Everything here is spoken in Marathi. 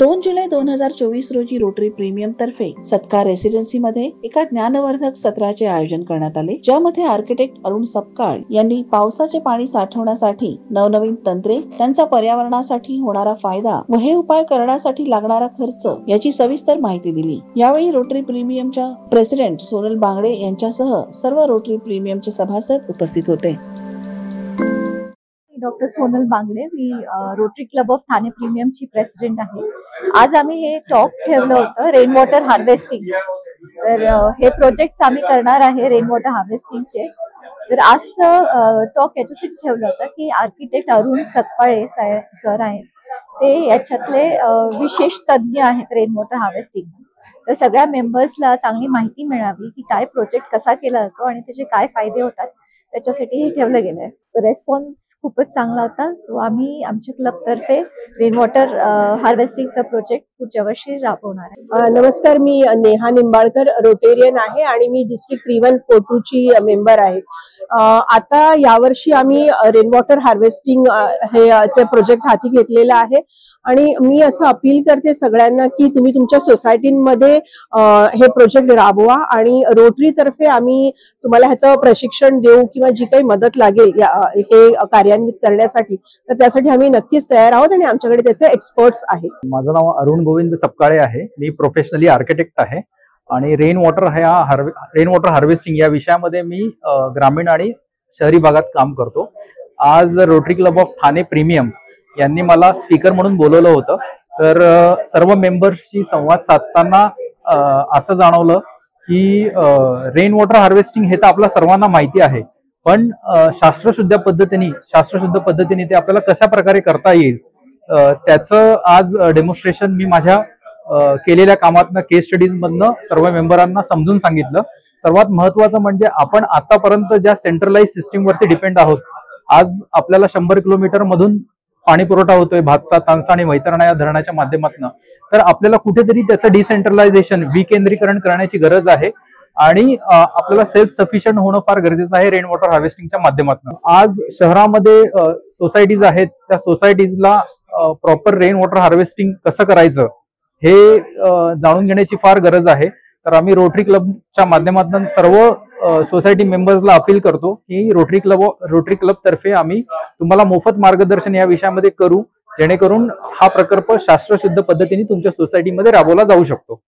2 जुलै 2024 रोजी रोटरी प्रीमियम तर्फे सत्कार रेसिडेन्सी मध्ये एका ज्ञानवर्धक सत्राचे आयोजन करण्यात आले, ज्यामध्ये आर्किटेक्ट अरुण सपकाळ यांनी पावसाचे पाणी साठवण्यासाठी नवनवीन तंत्रे, त्यांचा पर्यावरणासाठी होणारा फायदा व हे उपाय करण्यासाठी लागणारा खर्च याची सविस्तर माहिती दिली। यावेळी रोटरी प्रीमियमच्या प्रेसिडेंट सोनल बांगडे यांच्यासह सर्व रोटरी प्रीमियमचे सभासद उपस्थित होते। Doctor Sonal Bangde, me rotary club of Thane प्रीमियमची प्रेसिडेंट आहे। आज आम्ही हे टॉक ठेवलं होतं रेन वॉटर हार्वेस्टिंग। तर हे प्रोजेक्ट्स आम्ही करणार आहे रेन वॉटर हार्वेस्टिंगचे। तर आज टॉक याच्यासाठी ठेवलं होतं की आर्किटेक्ट अरुण सपकाळे सर आहेत, ते याच्यातले विशेष तज्ञ आहेत रेन वॉटर हार्वेस्टिंग। तर सगळ्या मेंबर्सला चांगली माहिती मिळावी की काय प्रोजेक्ट कसा केला जातो आणि त्याचे काय फायदे होतात, त्याच्यासाठी हे ठेवलं गेलंय। रेस्पॉन्स खूपच चांगला होता। तो आम्ही आमच्या क्लब तर्फे रेन वॉटर हार्वेस्टिंगचा प्रोजेक्ट पुढच्या वर्षी राबवणार आहे। नमस्कार, मी नेहा निंबाळकर, रोटेरियन आहे आणि मी डिस्ट्रिक्ट 3142 ची मेंबर आहे। आता यावर्षी आम्ही रेन वॉटर हार्वेस्टिंग हे प्रोजेक्ट हाती घेतलेला आहे आणि मी असं अपील करते सगळ्यांना की तुम्ही तुमच्या सोसायटीमध्ये हे प्रोजेक्ट राबवा आणि रोटरी तर्फे आम्ही तुम्हाला ह्याचं प्रशिक्षण देऊ किंवा जी काही मदत लागेल हे कार्यान्वित करण्यासाठी, तर त्यासाठी आम्ही नक्कीच तयार आहोत आणि आमच्याकडे त्याचे एक्सपर्ट्स आहेत। माझं नाव अरुण गोविंद सपकाळे आहे। मी प्रोफेशनली आर्किटेक्ट आहे आणि रेन वॉटर हार्वेस्टिंग या विषयामध्ये मी ग्रामीण आणि शहरी भागात काम करतो। आज rotary club of Thane premium यांनी मला स्पीकर म्हणून बोलवलं होतं। तर सर्व मेंबर्सशी संवाद साधताना असं जाणवलं की रेन वॉटर हार्वेस्टिंग हे तर आपल्या सर्वांना माहिती आहे, पण शास्त्रशुद्ध पद्धतीने ते आपल्याला कशा प्रकारे करता येईल त्याचं आज डेमॉन्स्ट्रेशन मी माझ्या केलेल्या कामातनं, केस स्टडीज मधनं सर्व मेंबरांना समजून सांगितलं। सर्वात महत्वाचं म्हणजे आपण आतापर्यंत ज्या सेंट्रलाइज सिस्टीम वरती डिपेंड आहोत, आज आपल्याला 100 किलोमीटर मधून पाणी पुरवठा होतोय भातसा, तानसा आणि वैतरणा या धरणाच्या माध्यमातून। तर आपल्याला कुठेतरी त्याचं डिसेंट्रलायझेशन, विकेंद्रीकरण करण्याची गरज आहे आणि आपल्याला सेल्फ सफिशियंट होणं फार गरजेचं आहे रेन वॉटर हार्वेस्टिंगच्या माध्यमातून। आज शहरामध्ये सोसायटीज आहेत, त्या सोसायटीजला प्रॉपर रेन वॉटर हार्वेस्टिंग कसं करायचं हे जाणून घेण्याची फार गरज आहे। तर आम्ही रोटरी क्लबच्या माध्यमातून सर्व सोसायटी मेंबर्सला अपील करतो की रोटरी क्लब तर्फे आम्ही तुम्हाला मोफत मार्गदर्शन या विषयामध्ये करू, जेणेकरून हा प्रकल्प शास्त्रशुद्ध पद्धतीने तुमच्या सोसायटीमध्ये राबवला जाऊ शकतो।